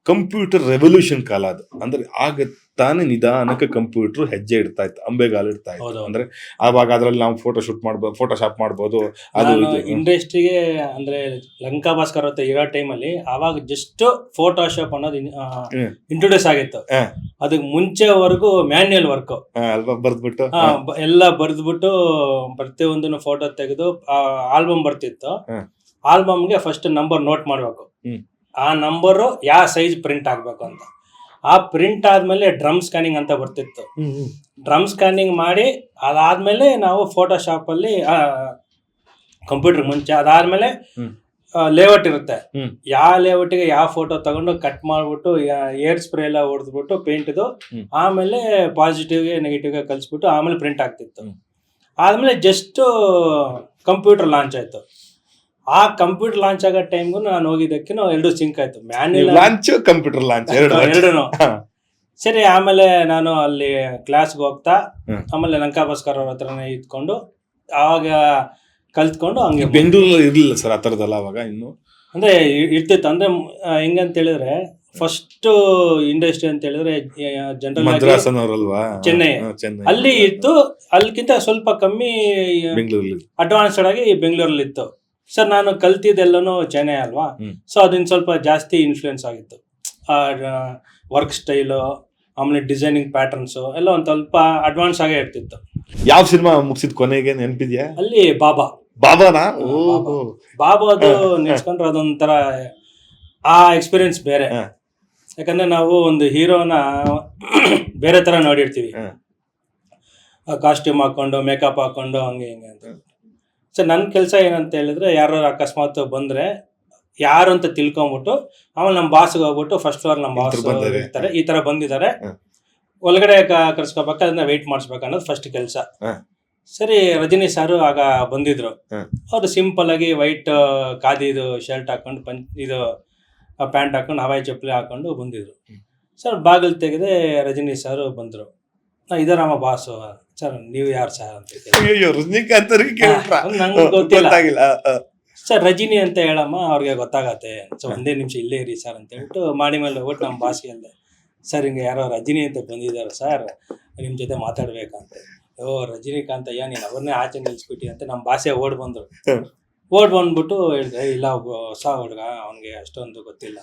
Computer revolution ಕಾಲ ಅದು. ಅಂದ್ರೆ ಆಗ ತಾನೇ ನಿಧಾನಕ್ಕೆ ಕಂಪ್ಯೂಟರ್ ಹೆಜ್ಜೆ ಇಡ್ತಾ ಇತ್ತು, ಅಂಬೆಗಾಲು ಇಡ್ತಾ ಇತ್ತು. ಅಂದ್ರೆ ಆವಾಗ ಅದ್ರಲ್ಲಿ ನಾವು ಫೋಟೋಶೂಟ್ ಮಾಡ್ಬೋದು, ಫೋಟೋಶಾಪ್ ಮಾಡ್ಬೋದು. ಅದು ಇಂಡಸ್ಟ್ರಿಗೆ ಅಂದ್ರೆ ಲಂಕಾ ಭಾಸ್ಕರ್ ಅಂತ ಇರೋ ಟೈಮಲ್ಲಿ ಅವಾಗ ಜಸ್ಟ್ ಫೋಟೋಶಾಪ್ ಅನ್ನೋದು ಇಂಟ್ರೊಡ್ಯೂಸ್ ಆಗಿತ್ತು. ಅದಕ್ಕೆ ಮುಂಚೆವರೆಗೂ ಮ್ಯಾನ್ಯಲ್ ವರ್ಕ್ ಬರ್ದ್ಬಿಟ್ಟು ಎಲ್ಲ ಬರ್ದ್ಬಿಟ್ಟು ಪ್ರತಿಯೊಂದನ್ನು ಫೋಟೋ ತೆಗೆದು ಆಲ್ಬಮ್ ಬರ್ತಿತ್ತು. ಆಲ್ಬಮ್ಗೆ ಫಸ್ಟ್ ನಂಬರ್ ನೋಟ್ ಮಾಡ್ಬೇಕು, ಆ ನಂಬರು ಯಾವ ಸೈಜ್ ಪ್ರಿಂಟ್ ಆಗ್ಬೇಕು ಅಂತ. ಆ ಪ್ರಿಂಟ್ ಆದ್ಮೇಲೆ ಡ್ರಮ್ ಸ್ಕ್ಯಾನಿಂಗ್ ಅಂತ ಬರ್ತಿತ್ತು. ಡ್ರಮ್ ಸ್ಕ್ಯಾನಿಂಗ್ ಮಾಡಿ ಅದಾದ್ಮೇಲೆ ನಾವು ಫೋಟೋಶಾಪ್ ಅಲ್ಲಿ ಕಂಪ್ಯೂಟರ್ ಮುಂಚೆ ಅದಾದ್ಮೇಲೆ ಲೇಔಟ್ ಇರುತ್ತೆ. ಯಾವ ಲೇಔಟ್ಗೆ ಯಾವ ಫೋಟೋ ತಗೊಂಡು ಕಟ್ ಮಾಡ್ಬಿಟ್ಟು ಏರ್ ಸ್ಪ್ರೇ ಎಲ್ಲ ಹೊಡೆದ್ಬಿಟ್ಟು ಪೇಂಟ್ದು ಆಮೇಲೆ ಪಾಸಿಟಿವ್ಗೆ ನೆಗೆಟಿವ್ಗೆ ಕಲಿಸ್ಬಿಟ್ಟು ಆಮೇಲೆ ಪ್ರಿಂಟ್ ಆಗ್ತಿತ್ತು. ಆದ್ಮೇಲೆ ಜಸ್ಟ್ ಕಂಪ್ಯೂಟರ್ ಲಾಂಚ್ ಆಯ್ತು. ಆ ಕಂಪ್ಯೂಟರ್ ಲಾಂಚ್ ಆಗೋ ಟೈಮ್ಗೂ ನಾನು ಹೋಗಿದ್ದಕ್ಕೆ ಎರಡು ಸಿಂಕ್ ಆಯ್ತು, ಮ್ಯಾನ್ಯಲ್ ಲಾಂಚ್ ಕಂಪ್ಯೂಟರ್ ಲಾಂಚ್ ಎರಡೂ. ಸರಿ, ಆಮೇಲೆ ನಾನು ಅಲ್ಲಿ ಕ್ಲಾಸ್ಗೆ ಹೋಗ್ತಾ ಆಮೇಲೆ ಲಂಕಾ ಭಾಸ್ಕರ್ ಅವ್ರ ಹತ್ರನೇ ಇದ್ಕೊಂಡು ಆವಾಗ ಕಲ್ತ್ಕೊಂಡು ಹಂಗೆ. ಬೆಂಗಳೂರಲ್ಲಿ ಇರ್ಲಿಲ್ಲ ಸರ್ ಆ ಥರದಲ್ಲ ಅವಾಗ ಇನ್ನು? ಅಂದ್ರೆ ಇರ್ತಿತ್ತು. ಅಂದ್ರೆ ಹೆಂಗಂತ ಹೇಳಿದ್ರೆ ಫಸ್ಟ್ ಇಂಡಸ್ಟ್ರಿ ಅಂತ ಹೇಳಿದ್ರೆ ಜನರಲ್ ಚೆನ್ನೈ ಅಲ್ಲಿ ಇತ್ತು. ಅಲ್ಲಿಗಿಂತ ಸ್ವಲ್ಪ ಕಮ್ಮಿ ಅಡ್ವಾನ್ಸ್ಡ್ ಆಗಿ ಬೆಂಗಳೂರಲ್ಲಿ ಇತ್ತು. ಸರ್ ನಾನು ಕಲ್ತಿದ್ದೆಲ್ಲನೂ ಚೆನ್ನೈ ಅಲ್ವಾ, ಸೊ ಅದನ್ನ ಸ್ವಲ್ಪ ಜಾಸ್ತಿ ಇನ್ಫ್ಲೂಯೆನ್ಸ್ ಆಗಿತ್ತು. ವರ್ಕ್ ಸ್ಟೈಲು ಆಮೇಲೆ ಡಿಸೈನಿಂಗ್ ಪ್ಯಾಟರ್ನ್ಸ್ ಎಲ್ಲ ಒಂದ್ ಸ್ವಲ್ಪ ಅಡ್ವಾನ್ಸ್ ಆಗೇ ಇರ್ತಿತ್ತು. ಯಾವ ಸಿನಿಮಾ ಮುಗಿಸಿದ ಕೊನೆಗೆ ನೆನಪಿದ್ಯಾ? ಅಲ್ಲಿ ಬಾಬಾದು ನೆನ್ಸ್ಕೊಂಡ್ರೆ ಅದೊಂಥರ ಆ ಎಕ್ಸ್ಪೀರಿಯನ್ಸ್ ಬೇರೆ. ಯಾಕಂದ್ರೆ ನಾವು ಒಂದು ಹೀರೋನ ಬೇರೆ ತರ ನೋಡಿರ್ತೀವಿ, ಕಾಸ್ಟ್ಯೂಮ್ ಹಾಕೊಂಡು ಮೇಕಪ್ ಹಾಕೊಂಡು ಹಂಗೆ ಹಿಂಗೆ ಅಂತ. ಸೊ ನನ್ನ ಕೆಲಸ ಏನಂತ ಹೇಳಿದ್ರೆ, ಯಾರು ಅಕಸ್ಮಾತ್ ಬಂದ್ರೆ ಯಾರು ಅಂತ ತಿಳ್ಕೊಂಬಿಟ್ಟು ಆಮೇಲೆ ನಮ್ಮ ಬಾಸ್ಗೆ ಹೋಗ್ಬಿಟ್ಟು ಫಸ್ಟ್ ಫ್ಲೋರ್ ನಮ್ಮ ಬಾಸ್ ಇರ್ತಾರೆ, ಈ ತರ ಬಂದಿದ್ದಾರೆ, ಒಳಗಡೆ ಕರ್ಸ್ಕೋಬೇಕು, ಅದನ್ನ ವೆಯ್ಟ್ ಮಾಡಿಸ್ಬೇಕು ಅನ್ನೋದು ಫಸ್ಟ್ ಕೆಲಸ. ಸರಿ, ರಜನಿ ಸಾರು ಆಗ ಬಂದಿದ್ರು. ಅವ್ರು ಸಿಂಪಲ್ ಆಗಿ ವೈಟ್ ಖಾದಿದು ಶರ್ಟ್ ಹಾಕೊಂಡು ಇದು ಪ್ಯಾಂಟ್ ಹಾಕೊಂಡು ಹವಾಯಿ ಚಪ್ಪಲಿ ಹಾಕೊಂಡು ಬಂದಿದ್ರು. ಸರ್ ಬಾಗಿಲು ತೆಗೆದೆ ರಜನಿ ಸಾರು ಬಂದ್ರು. ಇದರಮ್ಮ ಬಾಸು. ಸರ್ ನೀವು ಯಾರು ಸರ್ ಅಂತ ನಂಗೆ ಗೊತ್ತಿಲ್ಲ. ಸರ್ ರಜಿನಿ ಅಂತ ಹೇಳಮ್ಮ, ಅವ್ರಿಗೆ ಗೊತ್ತಾಗತ್ತೆ. ಸೊ ಒಂದೇ ನಿಮಿಷ ಇಲ್ಲೇ ಇರಿ ಸರ್ ಅಂತ ಹೇಳ್ಬಿಟ್ಟು ಮಾಡಿ ಮೇಲೆ ಹೋಗ್ಬಿಟ್ಟು ನಮ್ಮ ಬಾಸ್ಗೆ ಹೇಳ್ದೆ, ಸರ್ ಹಿಂಗೆ ಯಾರೋ ರಜಿನಿ ಅಂತ ಬಂದಿದ್ದಾರೆ ಸರ್, ನಿಮ್ಮ ಜೊತೆ ಮಾತಾಡ್ಬೇಕಂತ. ರಜನಿಕಾಂತ್ ಅಯ್ಯ, ನೀನು ಅವ್ರನ್ನೇ ಆಚೆ ನಿಲ್ಸ್ಬಿಟ್ಟಿ ಅಂತ ನಮ್ಮ ಬಾಸೆ ಓಡ್ ಬಂದ್ಬಿಟ್ಟು ಹೇಳಿದೆ, ಇಲ್ಲ ಹೊಸ ಹುಡುಗ, ಅವನಿಗೆ ಅಷ್ಟೊಂದು ಗೊತ್ತಿಲ್ಲ.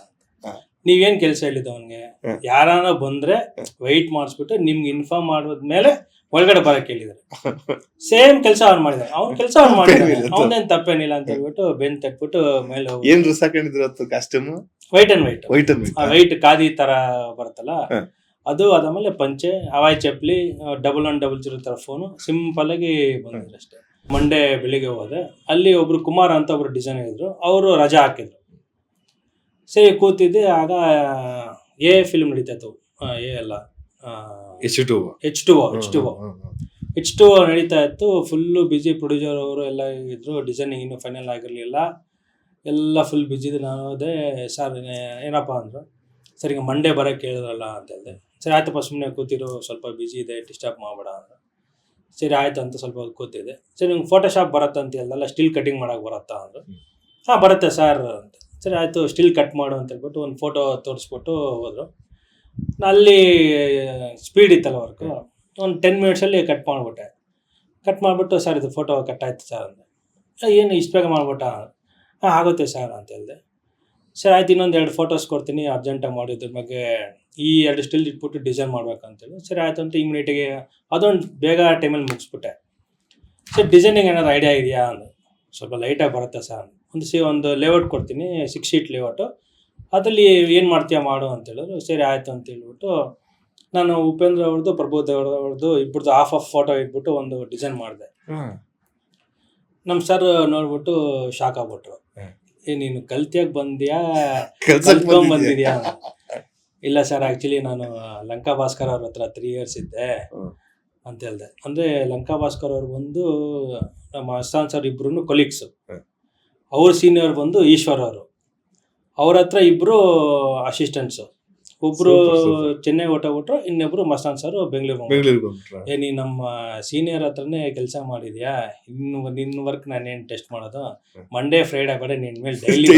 ನೀವೇನ್ ಕೆಲಸ ಹೇಳಿದ್ದು ಅವನಿಗೆ? ಯಾರಾನ ಬಂದ್ರೆ ವೆಯ್ಟ್ ಮಾಡಿಸ್ಬಿಟ್ಟು ನಿಮ್ಗೆ ಇನ್ಫಾರ್ಮ್ ಮಾಡಿದ್ಮೇಲೆ ಒಳಗಡೆ ಬರಕ್ ಹೇಳಿದ್ದಾರೆ. ಸೇಮ್ ಕೆಲಸ ಅವ್ನು ಮಾಡಿದಾರೆ, ಅವ್ನ ಕೆಲಸ ಅವ್ನು ಮಾಡಿದಾರೆ, ಅವನೇನ್ ತಪ್ಪೇನಿಲ್ಲ ಅಂತ ಹೇಳ್ಬಿಟ್ಟು ಬೆನ್ ತಟ್ಬಿಟ್ಟು ಮೇಲೆ ವೈಟ್ ಖಾದಿ ತರ ಬರುತ್ತಲ್ಲ ಅದು. ಅದಾದ್ಮೇಲೆ ಪಂಚೆ, ಹವಾಯಿ ಚಪ್ಪಲಿ, 1100 ತರ ಫೋನು, ಸಿಂಪಲ್ ಆಗಿ ಬಂದಿದ್ರು ಅಷ್ಟೇ. ಮಂಡೇ ಬೆಳಿಗ್ಗೆ ಹೋದೆ, ಅಲ್ಲಿ ಒಬ್ರು ಕುಮಾರ್ ಅಂತ ಒಬ್ರು ಡಿಸೈನರ್ ಇದ್ರು, ಅವರು ರಜಾ ಹಾಕಿದ್ರು. ಸರಿ ಕೂತಿದ್ದೆ, ಆಗ ಫಿಲ್ಮ್ ನಡೀತಾ ಇತ್ತು. H2O ನಡೀತಾ ಇತ್ತು. Full busy. ಪ್ರೊಡ್ಯೂಸರ್ ಅವರು ಎಲ್ಲ ಇದ್ರು, ಡಿಸೈನಿಂಗ್ ಇನ್ನೂ ಫೈನಲ್ ಆಗಿರಲಿಲ್ಲ, ಎಲ್ಲ ಫುಲ್ ಬಿಜಿ ಇದೆ. ನಾನು ಅದೇ ಸರ್ ಏನಪ್ಪ ಅಂದರು. ಸರಿ, ಈಗ ಮಂಡೇ ಬರೋಕ್ಕೆ ಹೇಳಿದ್ರಲ್ಲ ಅಂತ ಹೇಳಿದೆ. ಸರಿ ಆಯ್ತಪ್ಪ, ಸುಮ್ಮನೆ ಕೂತಿರು, ಸ್ವಲ್ಪ ಬಿಜಿ ಇದೆ, ಡಿಸ್ಟರ್ಬ್ ಮಾಡಬೇಡ ಅಂದರು. ಸರಿ ಆಯ್ತು ಅಂತ ಸ್ವಲ್ಪ ಕೂತಿದ್ದೆ. ಸರಿ, ನಿಮ್ಗೆ ಫೋಟೋಶಾಪ್ ಬರುತ್ತಾ ಅಂತ ಹೇಳ್ದಲ್ಲ, ಸ್ಟಿಲ್ ಕಟಿಂಗ್ ಮಾಡೋಕೆ ಬರುತ್ತಾ ಅಂದರು. ಹಾಂ ಬರುತ್ತೆ ಸರ್ ಅಂತ. ಸರಿ ಆಯಿತು, ಸ್ಟಿಲ್ ಕಟ್ ಮಾಡು ಅಂತ ಹೇಳ್ಬಿಟ್ಟು ಒಂದು ಫೋಟೋ ತೋರಿಸ್ಬಿಟ್ಟು ಹೋದರು. ಅಲ್ಲಿ ಸ್ಪೀಡ್ ಇತ್ತಲ್ಲ ವರ್ಕು, ಒಂದು 10 ಮಿನಿಟ್ಸಲ್ಲಿ ಕಟ್ ಮಾಡಿಬಿಟ್ಟೆ. ಕಟ್ ಮಾಡಿಬಿಟ್ಟು, ಸರ್ ಇದು ಫೋಟೋ ಕಟ್ ಆಯ್ತು ಸರ್ ಅಂದೆ. ಏನು ಇಷ್ಟು ಬೇಗ ಮಾಡಿಬಿಟ್ಟ? ಹಾಂ ಆಗುತ್ತೆ ಸರ್ ಅಂತ ಹೇಳಿದೆ. ಸರ್ ಆಯ್ತು, ಇನ್ನೊಂದು 2 ಫೋಟೋಸ್ ಕೊಡ್ತೀನಿ, ಅರ್ಜೆಂಟಾಗಿ ಮಾಡಿದ್ರ ಬಗ್ಗೆ ಈ 2 ಸ್ಟಿಲ್ ಇಟ್ಬಿಟ್ಟು ಡಿಸೈನ್ ಮಾಡ್ಬೇಕಂತೇಳಿ. ಸರಿ ಆಯಿತು ಅಂತ ಇಮಿಡಿಯೇಟಿಗೆ ಅದೊಂದು ಬೇಗ ಟೈಮಲ್ಲಿ ಮುಗಿಸ್ಬಿಟ್ಟೆ. ಸರ್ ಡಿಸೈನಿಂಗ್ ಏನಾದ್ರು ಐಡಿಯಾ ಇದೆಯಾ ಅಂದು. ಸ್ವಲ್ಪ ಲೈಟಾಗಿ ಬರುತ್ತೆ ಸರ್. ಒಂದು ಲೇಔಟ್ ಕೊಡ್ತೀನಿ, 6 ಶೀಟ್ ಲೇಔಟು, ಅದರಲ್ಲಿ ಏನು ಮಾಡ್ತೀಯಾ ಮಾಡು ಅಂತ ಹೇಳಿದ್ರು. ಸರಿ ಆಯಿತು ಅಂತ ಹೇಳ್ಬಿಟ್ಟು ನಾನು ಉಪೇಂದ್ರ ಅವ್ರದ್ದು, ಪ್ರಭುದೇವ್ ಅವ್ರದ್ದು ಇಬ್ಬರದ್ದು ಹಾಫ್ ಫೋಟೋ ಇಟ್ಬಿಟ್ಟು ಒಂದು ಡಿಸೈನ್ ಮಾಡಿದೆ. ನಮ್ಮ ಸರ್ ನೋಡ್ಬಿಟ್ಟು ಶಾಕ್ ಆಗ್ಬಿಟ್ರು. ನೀನು ಕಲ್ತಿಯಾಗಿ ಬಂದ್ಯಾ, ಕಲ್ತ್ಕೊಂಡ್ ಬಂದಿದ್ಯಾ? ಇಲ್ಲ ಸರ್, ಆ್ಯಕ್ಚುಲಿ ನಾನು ಲಂಕಾ ಭಾಸ್ಕರ್ ಅವ್ರ ಹತ್ರ 3 years ಇದ್ದೆ ಅಂತ ಹೇಳಿದೆ. ಅಂದರೆ ಲಂಕಾ ಭಾಸ್ಕರ್ ಅವ್ರು ಬಂದು ನಮ್ಮ ಅಸ್ತಾನ್ ಸರ್ ಇಬ್ರು ಕೊಲೀಗ್ಸು. ಅವ್ರ ಸೀನಿಯರ್ ಬಂದು ಈಶ್ವರ್ ಅವರು, ಅವ್ರ ಹತ್ರ ಇಬ್ಬರು ಅಸಿಸ್ಟೆಂಟ್ಸು. ಒಬ್ರು ಚೆನ್ನೈ ಹೊಟ್ಟೋಗ್ಬಿಟ್ರು, ಇನ್ನೊಬ್ರು ಮಸ್ತಾನ್ ಸರ್ ಬೆಂಗಳೂರು. ನೀ ನಮ್ಮ ಸೀನಿಯರ್ ಹತ್ರನೇ ಕೆಲಸ ಮಾಡಿದ್ಯಾ, ಇನ್ನು ನಿನ್ನ ವರ್ಕ್ ನಾನೇನು ಟೆಸ್ಟ್ ಮಾಡೋದು, ಮಂಡೇ ಫ್ರೈಡೇ ಬೇಡ ನಿನ್ನ ಮೇಲೆ ಡೈಲಿ